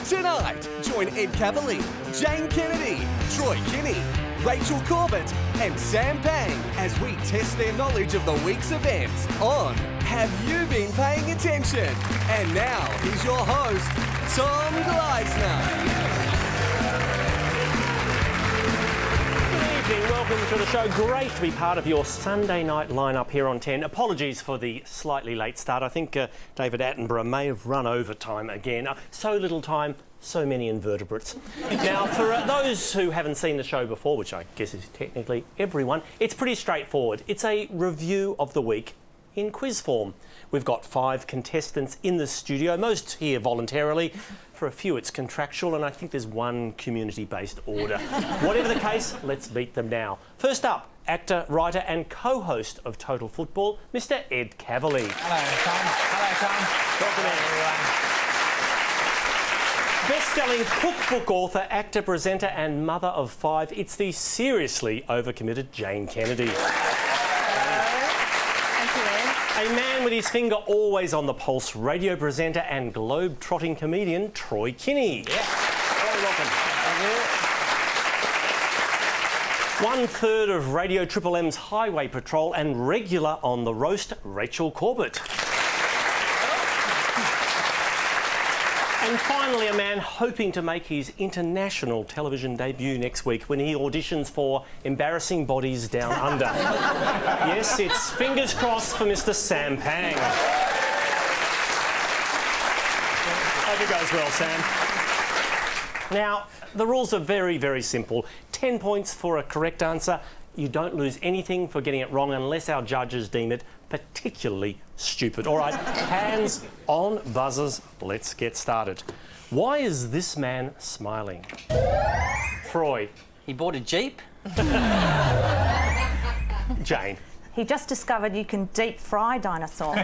Tonight, join Ed Cavalier, Jane Kennedy, Troy Kinney, Rachel Corbett and Sam Pang as we test their knowledge of the week's events on Have You Been Paying Attention? And now, here's your host, Tom Gleisner. Welcome to the show. Great to be part of your Sunday night lineup here on 10. Apologies for the slightly late start. I think David Attenborough may have run over time again. So little time, so many invertebrates. Now, for those who haven't seen the show before, which I guess is technically everyone, it's pretty straightforward. It's a review of the week in quiz form. We've got 5 contestants in the studio, most here voluntarily. For a few, it's contractual, and I think there's one community-based order. Whatever the case, let's meet them now. First up, actor, writer and co-host of Total Football, Mr. Ed Cavalier. Hello, Tom. Welcome in. Best-selling cookbook author, actor, presenter and mother of 5, it's the seriously overcommitted Jane Kennedy. A man with his finger always on the pulse, radio presenter and globe-trotting comedian, Troy Kinney. Yeah. Very welcome. Thank you. 1/3 of Radio Triple M's Highway Patrol and regular on the roast, Rachel Corbett. And finally, a man hoping to make his international television debut next week when he auditions for Embarrassing Bodies Down Under. Yes, it's fingers crossed for Mr. Sam Pang. Hope it goes well, Sam. Now, the rules are very, very simple. 10 points for a correct answer. You don't lose anything for getting it wrong unless our judges deem it particularly stupid. All right, hands on buzzers. Let's get started. Why is this man smiling? Troy. He bought a Jeep. Jane. He just discovered you can deep fry dinosaurs.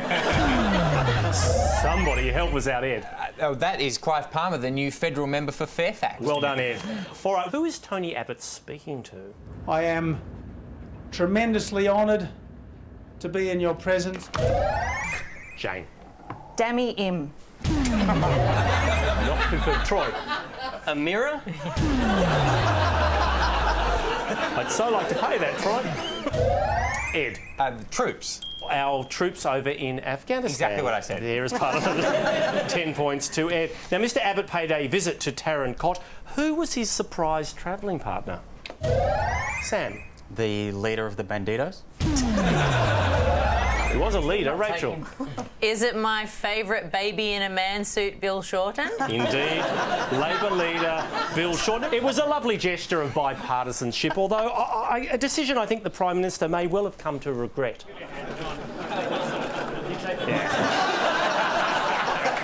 Somebody help us out, Ed. That is Clive Palmer, the new federal member for Fairfax. Well done, Ed. All right, who is Tony Abbott speaking to? I am tremendously honoured to be in your presence. Jane. Dammy Im. Not confirmed. Troy. A mirror? I'd so like to pay that, Troy. Ed. The troops. Our troops over in Afghanistan. Exactly what I said. There is part of it. 10 points to Ed. Now, Mr. Abbott paid a visit to Taron Cott. Who was his surprise travelling partner? Sam. The leader of the Banditos? He was a leader, Rachel. Is it my favourite baby in a man suit, Bill Shorten? Indeed. Labour leader Bill Shorten. It was a lovely gesture of bipartisanship, although a decision I think the Prime Minister may well have come to regret. Yeah.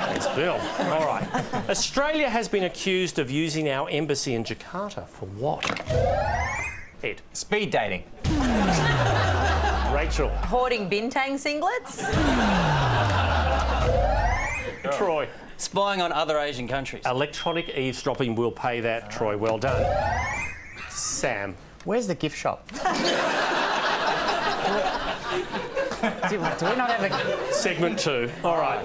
Thanks, Bill. All right. Australia has been accused of using our embassy in Jakarta for what? Ed. Speed dating. Rachel. Hoarding bintang singlets? Troy. Spying on other Asian countries. Electronic eavesdropping will pay that, Troy. Well done. Sam. Where's the gift shop? Do we not have a... Segment 2. All right.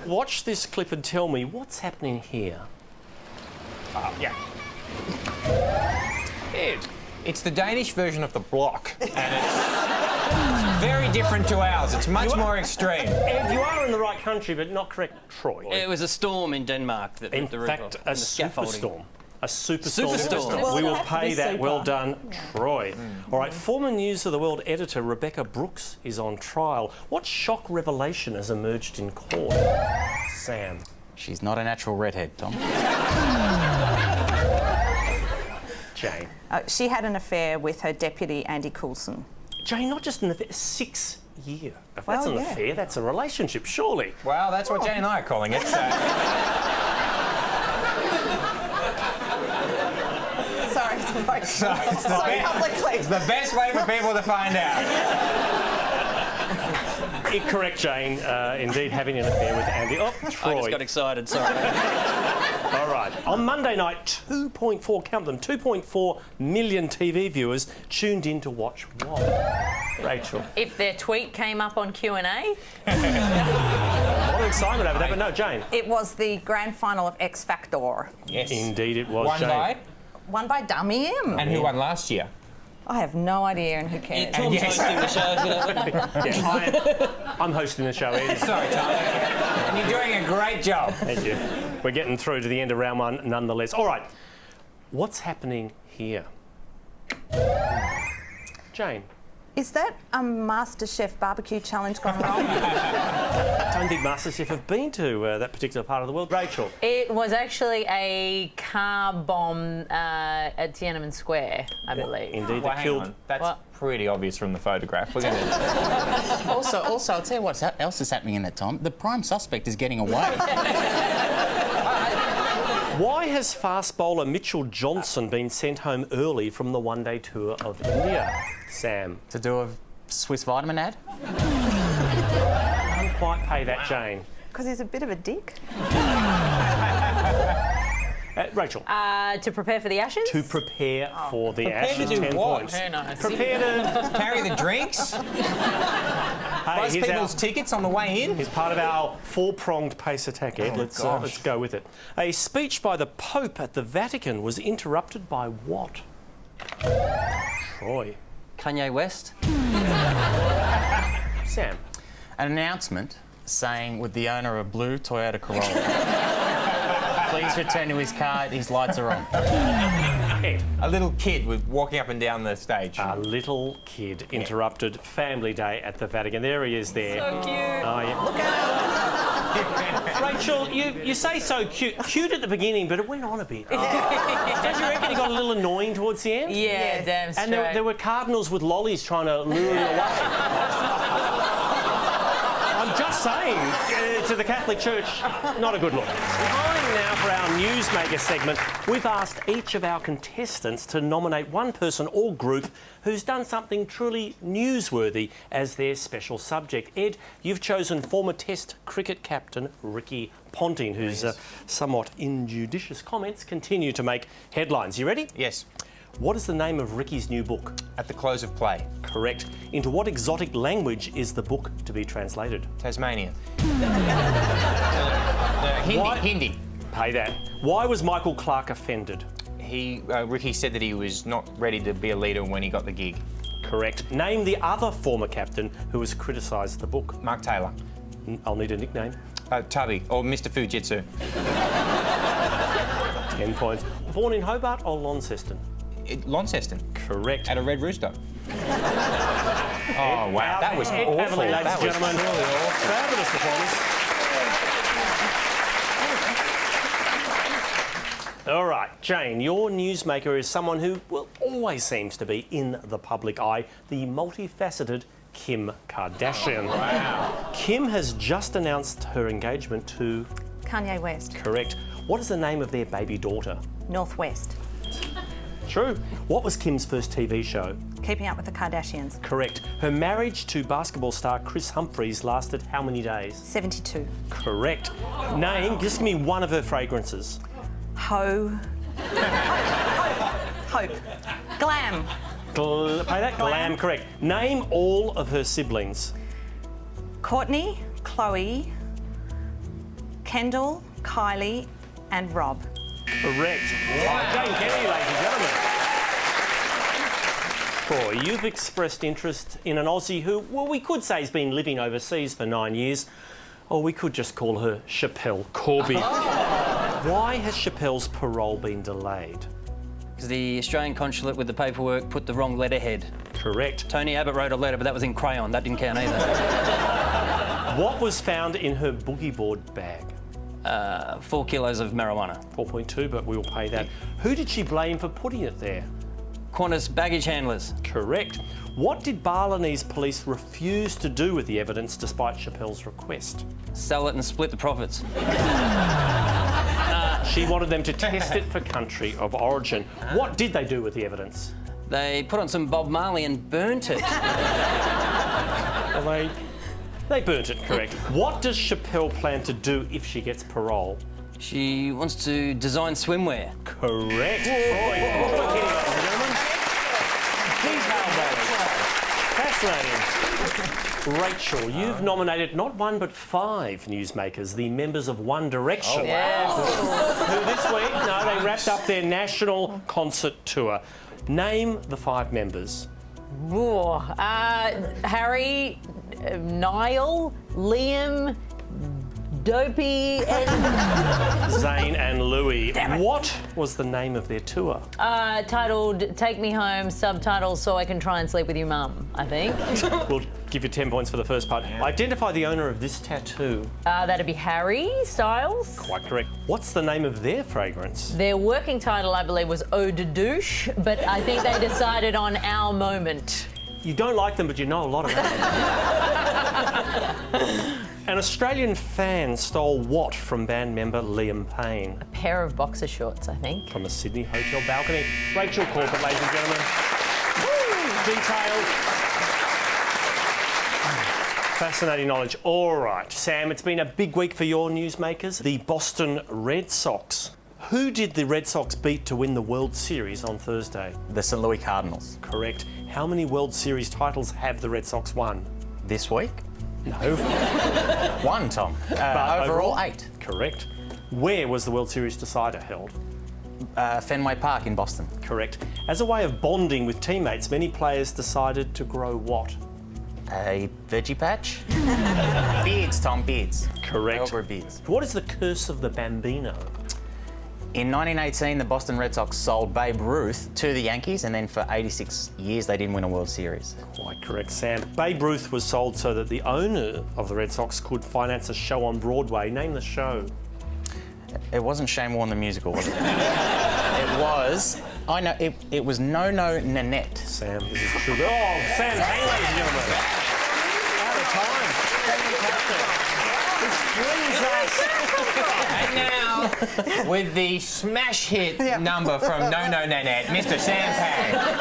Watch this clip and tell me what's happening here. Yeah. Ed. It's the Danish version of the block, and it's very different to ours. It's much more extreme. Ed, you are in the right country, but not correct, Troy. It was a storm in Denmark. That In the fact, a superstorm. A superstorm. Superstorm. We will Well, pay that. super. Well done, Troy. All right, former News of the World editor Rebecca Brooks is on trial. What shock revelation has emerged in court? Sam. She's not a natural redhead, Tom. Jane. She had an affair with her deputy, Andy Coulson. Jane, not just an affair, 6 years. If Well, that's an yeah. affair, that's a relationship, surely. Well, that's what Jane and I are calling it, so... Sorry. It's the best way for people to find out. Incorrect, Jane. Indeed, having an affair with Andy. Oh, Troy. I just got excited, sorry. All right. On Monday night, 2.4 million TV viewers tuned in to watch what? Rachel. If their tweet came up on Q&A? lot of excitement over that, but no, Jane. It was the grand final of X Factor. Yes. Indeed it was, Won Jane. by? Won by Dummy M. And who won last year? I have no idea, and who cares? Tom's Yes. hosting the show. Yeah, I'm hosting the show, Ed. Sorry, Tom. And you're doing a great job. Thank you. We're getting through to the end of round one nonetheless. All right, what's happening here? Jane. Is that a MasterChef barbecue challenge gone wrong? I don't think MasterChef have been to that particular part of the world. Rachel. It was actually a car bomb at Tiananmen Square, I believe. Indeed, Well, that hang killed. on. That's What? pretty obvious from the photograph. We're going to... Also, I'll tell you what else is happening in that, Tom. The prime suspect is getting away. Why has fast bowler Mitchell Johnson been sent home early from the one-day tour of India? Sam. To do a Swiss vitamin ad? Can't quite pay that, Jane. Because he's a bit of a dick. Rachel. To prepare for the Ashes? To prepare for the Prepare to Ashes, do 10 what? points. Very nice. Prepare to... Carry the drinks? Hey, Buzz here's people's tickets on the way in? Here's part of our four-pronged pace attack, Ed. Let's go with it. A speech by the Pope at the Vatican was interrupted by what? Troy. Kanye West? Sam. An announcement saying with the owner of a blue Toyota Corolla, please return to his car, his lights are on. Ed. A little kid was walking up and down the stage. A little kid interrupted Family Day at the Vatican. There he is there. So cute. Oh, yeah. Look out! Rachel, you say so cute. Cute at the beginning, but it went on a bit. Don't you reckon he got a little annoying towards the end? Yeah, damn straight. And there were cardinals with lollies trying to lure you away. I'm just saying, to the Catholic Church, not a good look. Time now for our Newsmaker segment. We've asked each of our contestants to nominate one person or group who's done something truly newsworthy as their special subject. Ed, you've chosen former Test cricket captain Ricky Ponting, whose somewhat injudicious comments continue to make headlines. You ready? Yes. What is the name of Ricky's new book? At the close of play. Correct. Into what exotic language is the book to be translated? Tasmanian. Why- Hindi. Pay that. Why was Michael Clarke offended? Ricky said that he was not ready to be a leader when he got the gig. Correct. Name the other former captain who has criticised the book. Mark Taylor. I'll need a nickname. Tubby. Or Mr. Fujitsu. 10 points. Born in Hobart or Launceston? Launceston. Correct. At a Red Rooster. Oh, wow. That was Ed awful. Cavalier, ladies That and was gentlemen. really awful. Fabulous performance. All right, Jane, your newsmaker is someone who, well, always seems to be in the public eye, the multifaceted Kim Kardashian. Wow. Kim has just announced her engagement to... Kanye West. Correct. What is the name of their baby daughter? Northwest. True. What was Kim's first TV show? Keeping Up with the Kardashians. Correct. Her marriage to basketball star Chris Humphries lasted how many days? 72. Correct. Name, just give me one of her fragrances. Hope. Glam. Pay that? Glam, correct. Name all of her siblings. Courtney, Chloe, Kendall, Kylie, and Rob. Correct. Jane Kennedy, ladies and gentlemen. Troy, you've expressed interest in an Aussie who, well, we could say has been living overseas for 9 years, or we could just call her Chappelle Corby. Why has Chappelle's parole been delayed? Because the Australian consulate with the paperwork put the wrong letterhead. Correct. Tony Abbott wrote a letter, but that was in crayon. That didn't count either. What was found in her boogie board bag? 4 kilos of marijuana. 4.2, but we will pay that. Who did she blame for putting it there? Qantas baggage handlers. Correct. What did Balinese police refuse to do with the evidence despite Chappelle's request? Sell it and split the profits. She wanted them to test it for country of origin. What did they do with the evidence? They put on some Bob Marley and burnt it. Well, they burnt it, correct. What does Chappelle plan to do if she gets parole? She wants to design swimwear. Correct. Fascinating. Rachel, you've nominated not one but 5 newsmakers, the members of One Direction. Who this week, they wrapped up their national concert tour. Name the 5 members. Ooh, Harry, Niall, Liam, Dopey, and Zane and Louis. What was the name of their tour? titled "Take Me Home," subtitles "So I Can Try and Sleep with Your Mum," I think. We'll give you 10 points for the first part. Identify the owner of this tattoo. That'd be Harry Styles. Quite correct. What's the name of their fragrance? Their working title, I believe, was Eau de Douche, but I think they decided on Our Moment. You don't like them, but you know a lot about them. An Australian fan stole what from band member Liam Payne? Pair of boxer shorts, I think. From a Sydney hotel balcony. Rachel Corbett, ladies and gentlemen. Details. Fascinating knowledge. All right, Sam, it's been a big week for your newsmakers. The Boston Red Sox. Who did the Red Sox beat to win the World Series on Thursday? The St. Louis Cardinals. Correct. How many World Series titles have the Red Sox won? This week? No. 1, Tom. Overall, 8. Correct. Where was the World Series decider held? Fenway Park in Boston. Correct. As a way of bonding with teammates, many players decided to grow what? A veggie patch? Beards, Tom, beards. Correct. They all grew beards. What is the curse of the Bambino? In 1918, the Boston Red Sox sold Babe Ruth to the Yankees, and then for 86 years they didn't win a World Series. Quite correct, Sam. Babe Ruth was sold so that the owner of the Red Sox could finance a show on Broadway. Name the show. It wasn't Shane Warne the musical, was it? It was. I know. It was No No Nanette. Sam, this is true. Oh, Sam, hang, ladies and gentlemen. Out of time. Which brings us. And now, with the smash hit number from No No Nanette, Mr. Sam Pang.